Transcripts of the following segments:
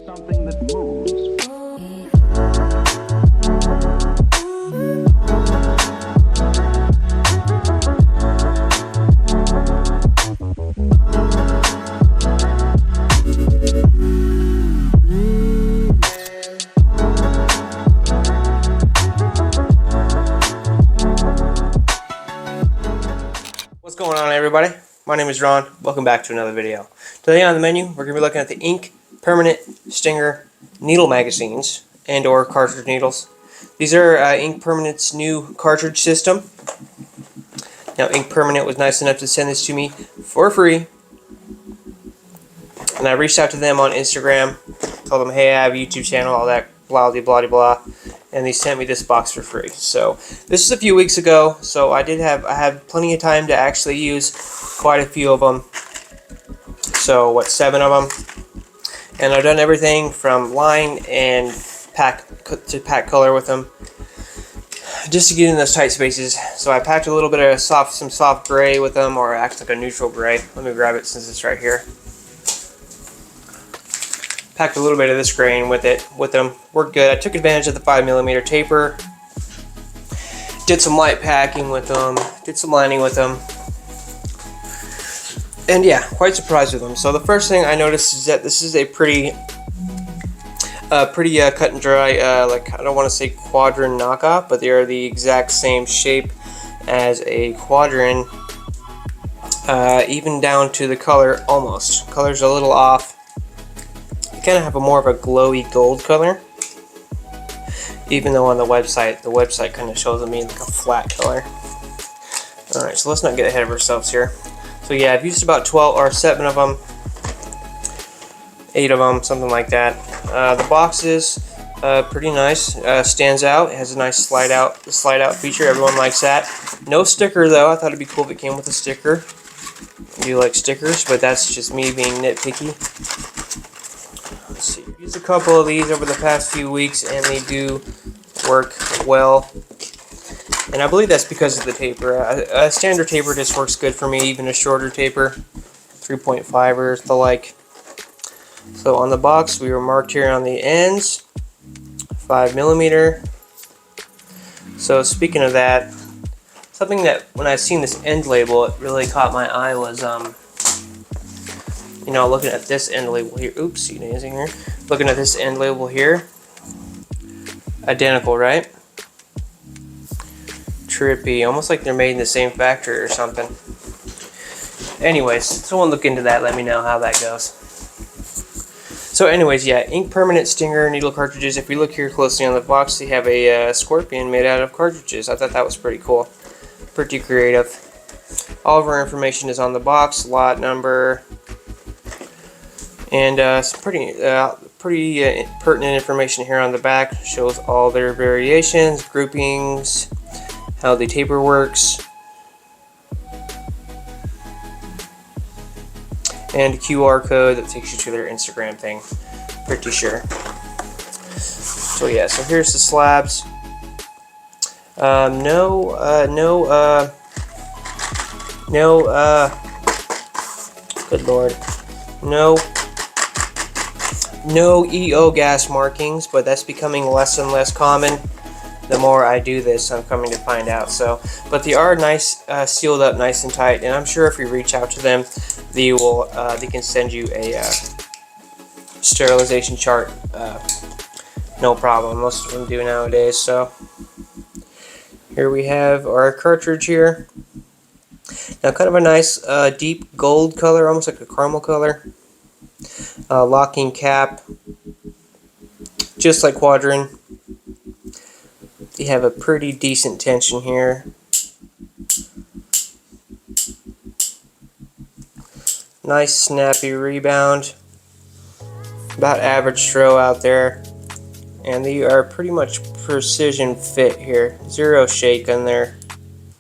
something that moves. What's going on, everybody? My name is Ron. Welcome back to another video. Today on the menu, we're going to be looking at the Ink Permanent Stinger needle magazines and or cartridge needles. These are Ink Permanent's new cartridge system. Now, Ink Permanent was nice enough to send this to me for free. And I reached out to them on Instagram, told them, hey, I have a YouTube channel, all that blah blah blah blah, and they sent me this box for free. So this is a few weeks ago, so I had plenty of time to actually use quite a few of them. So what, 7 of them, and I've done everything from line and pack color with them, just to get in those tight spaces. So I packed a little bit of some soft gray with them, or acts like a neutral gray. Let me grab it since it's right here. Packed a little bit of this grain with them. Worked good. I took advantage of the 5mm taper. Did some light packing with them. Did some lining with them. And yeah, quite surprised with them. So the first thing I noticed is that this is a pretty cut and dry, like, I don't want to say quadrant knockoff, but they are the exact same shape as a quadrant, even down to the color almost. Color's a little off. Kind of have a more of a glowy gold color, even though on the website kind of shows me like a flat color. Alright, so let's not get ahead of ourselves here. So yeah, I've used about 12 or 7 of them, 8 of them, something like that. The box is pretty nice, stands out. It has a nice slide out feature. Everyone likes that. No sticker though. I thought it'd be cool if it came with a sticker. I do like stickers, but that's just me being nitpicky. Let's see, I've used a couple of these over the past few weeks and they do work well. And I believe that's because of the taper. A standard taper just works good for me, even a shorter taper, 3.5ers, the like. So on the box, we were marked here on the ends, 5mm. So speaking of that, something that when I seen this end label, it really caught my eye was, you know, looking at this end label here. Oopsie daisy here. Looking at this end label here. Identical, right? Trippy. Almost like they're made in the same factory or something. Anyways, someone look into that. Let me know how that goes. So anyways, yeah, Ink Permanent Stinger needle cartridges. If we look here closely on the box, they have a scorpion made out of cartridges. I thought that was pretty cool. Pretty creative. All of our information is on the box. Lot number. And some pretty pertinent information here on the back. Shows all their variations, groupings, how the taper works, and a QR code that takes you to their Instagram thing. Pretty sure. So yeah, so here's the slabs. Good lord. No EO gas markings, but that's becoming less and less common. The more I do this, I'm coming to find out. So, but they are nice, sealed up nice and tight, and I'm sure if you reach out to them, they can send you a sterilization chart. No problem. Most of them do nowadays. So here we have our cartridge here. Now, kind of a nice deep gold color, almost like a caramel color. Locking cap, just like quadrant. You have a pretty decent tension here. Nice snappy rebound. About average throw out there. And they are pretty much precision fit here. Zero shake on there.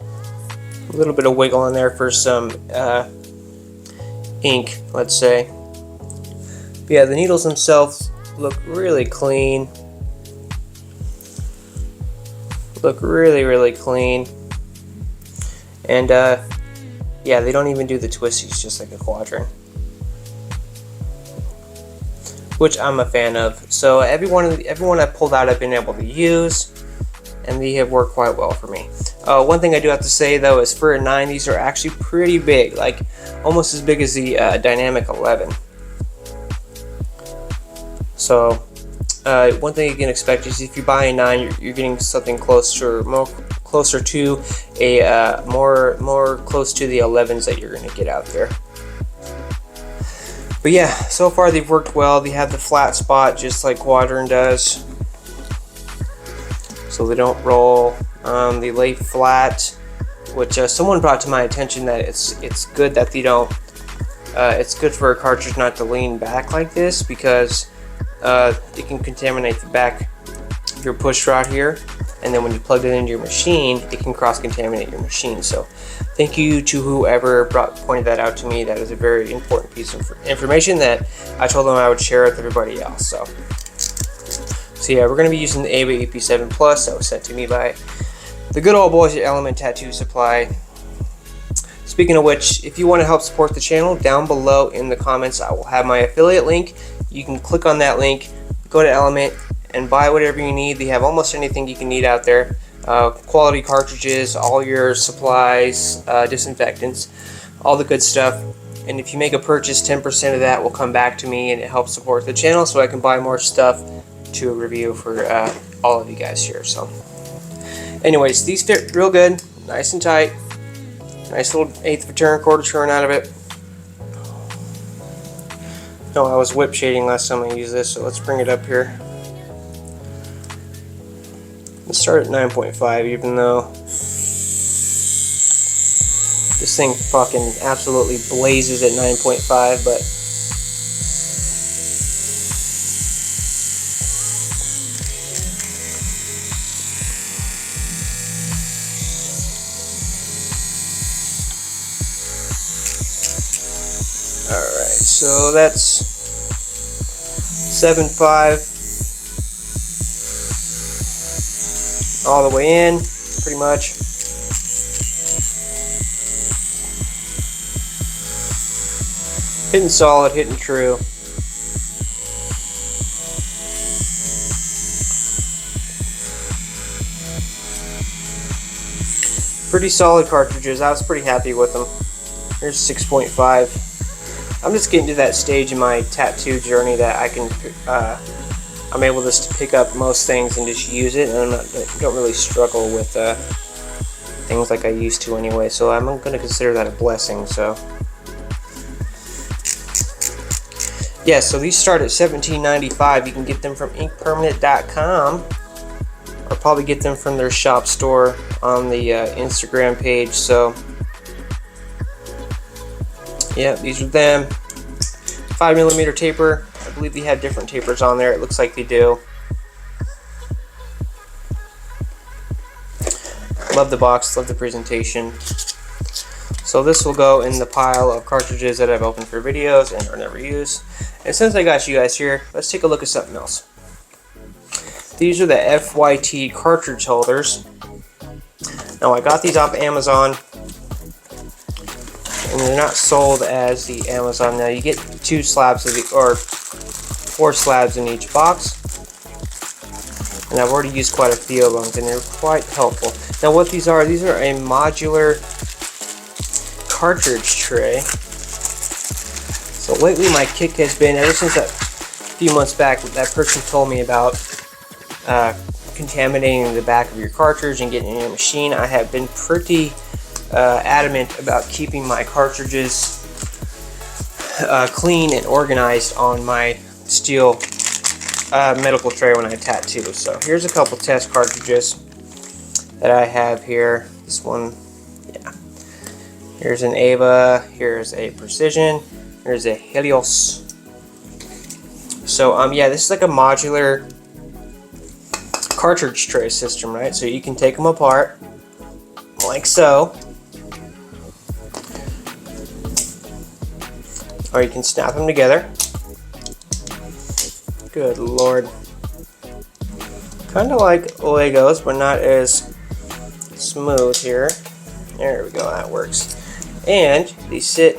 A little bit of wiggle in there for some ink, let's say. But yeah, the needles themselves look really clean. Look really clean. And yeah, they don't even do the twisties just like a quadrant. which I'm a fan of. So everyone I pulled out I've been able to use, and they have worked quite well for me. One thing I do have to say though is for a 9, these are actually pretty big, like almost as big as the Dynamic 11. So one thing you can expect is if you buy a 9, you're getting something closer to a more close to the 11s that you're going to get out there. But yeah, so far they've worked well. They have the flat spot just like Quadrant does, so they don't roll. They lay flat, which someone brought to my attention that it's good that they don't. It's good for a cartridge not to lean back like this, because it can contaminate the back of your push rod here, and then when you plug it into your machine, it can cross-contaminate your machine. So thank you to whoever pointed that out to me. That is a very important piece of information that I told them I would share with everybody else. So yeah, we're going to be using the ABA EP7 Plus that was sent to me by the good old boys at Element Tattoo Supply. Speaking of which, if you want to help support the channel, down below in the comments I will have my affiliate link. You can click on that link, go to Element, and buy whatever you need. They have almost anything you can need out there. Quality cartridges, all your supplies, disinfectants, all the good stuff. And if you make a purchase, 10% of that will come back to me, and it helps support the channel so I can buy more stuff to review for all of you guys here. So anyways, these fit real good, nice and tight. Nice little 1/8 of a turn, 1/4 turn out of it. No, I was whip shading last time I used this, so let's bring it up here. Let's start at 9.5, even though this thing fucking absolutely blazes at 9.5, but alright, so that's 7.5 all the way in, pretty much. Hitting solid, hitting true. Pretty solid cartridges. I was pretty happy with them. Here's 6.5. I'm just getting to that stage in my tattoo journey that I can, I'm able just to pick up most things and just use it, and I don't really struggle with things like I used to anyway. So I'm going to consider that a blessing. So yeah, so these start at $17.95. You can get them from inkpermanent.com, or probably get them from their shop store on the Instagram page. So yeah, these are them. 5mm taper. I believe they have different tapers on there. It looks like they do. Love the box, love the presentation. So this will go in the pile of cartridges that I've opened for videos and or never used. And since I got you guys here, let's take a look at something else. These are the FYT cartridge holders. Now I got these off Amazon, and they're not sold as the Amazon. Now you get 2 slabs of or 4 slabs in each box, and I've already used quite a few of them, and they're quite helpful. Now what these are a modular cartridge tray. So lately my kick has been, ever since that few months back that person told me about contaminating the back of your cartridge and getting in your machine, I have been pretty adamant about keeping my cartridges clean and organized on my steel medical tray when I tattoo. So here's a couple test cartridges that I have here. This one, yeah. Here's an Ava, here's a Precision, here's a Helios. So yeah, this is like a modular cartridge tray system, right? So you can take them apart like so, or you can snap them together. Good Lord. Kind of like Legos, but not as smooth here. There we go, that works. And they sit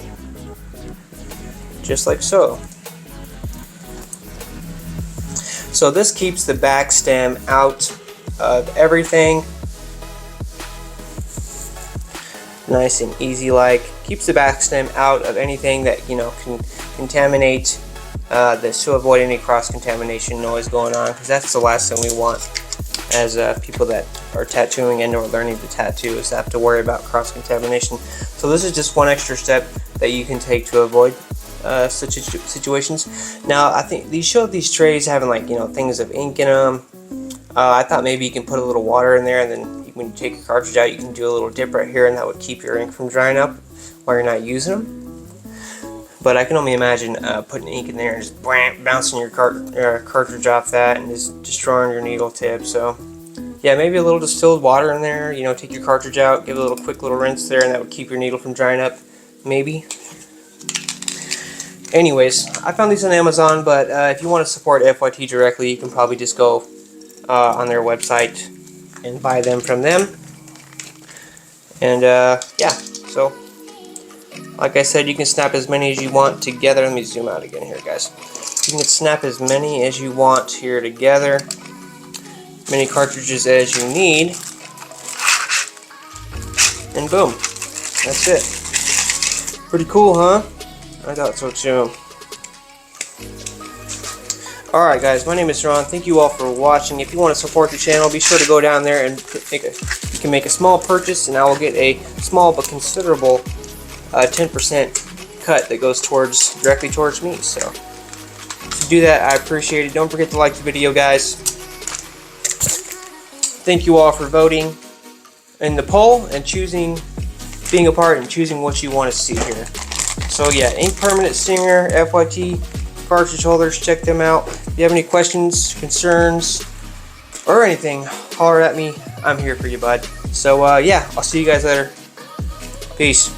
just like so. So this keeps the back stem out of everything. Nice and easy, like keeps the back stem out of anything that can contaminate this, to avoid any cross contamination noise going on, because that's the last thing we want as people that are tattooing and or learning to tattoo, is to have to worry about cross contamination. So this is just one extra step that you can take to avoid such situations. Now I think these showed these trays having like things of ink in them. I thought maybe you can put a little water in there, and then when you take your cartridge out, you can do a little dip right here, and that would keep your ink from drying up while you're not using them. But I can only imagine putting ink in there and just bouncing your cartridge off that and just destroying your needle tip. So yeah, maybe a little distilled water in there. Take your cartridge out, give it a quick little rinse there, and that would keep your needle from drying up. Maybe. Anyways, I found these on Amazon, but if you want to support FYT directly, you can probably just go on their website and buy them from them. And yeah, so like I said, you can snap as many as you want together. Let me zoom out again here, guys. You can snap as many as you want here together, as many cartridges as you need, and boom, that's it. Pretty cool, huh? I thought so too. Alright guys, my name is Ron. Thank you all for watching. If you want to support the channel, be sure to go down there and you can make a small purchase, and I will get a small but considerable 10% cut that goes directly towards me. So if you do that, I appreciate it. Don't forget to like the video, guys. Thank you all for voting in the poll and being a part and choosing what you want to see here. So yeah, Ink Permanent Stinger, FYT cartridge holders, check them out. If you have any questions, concerns, or anything, holler at me. I'm here for you, bud. So yeah, I'll see you guys later. Peace.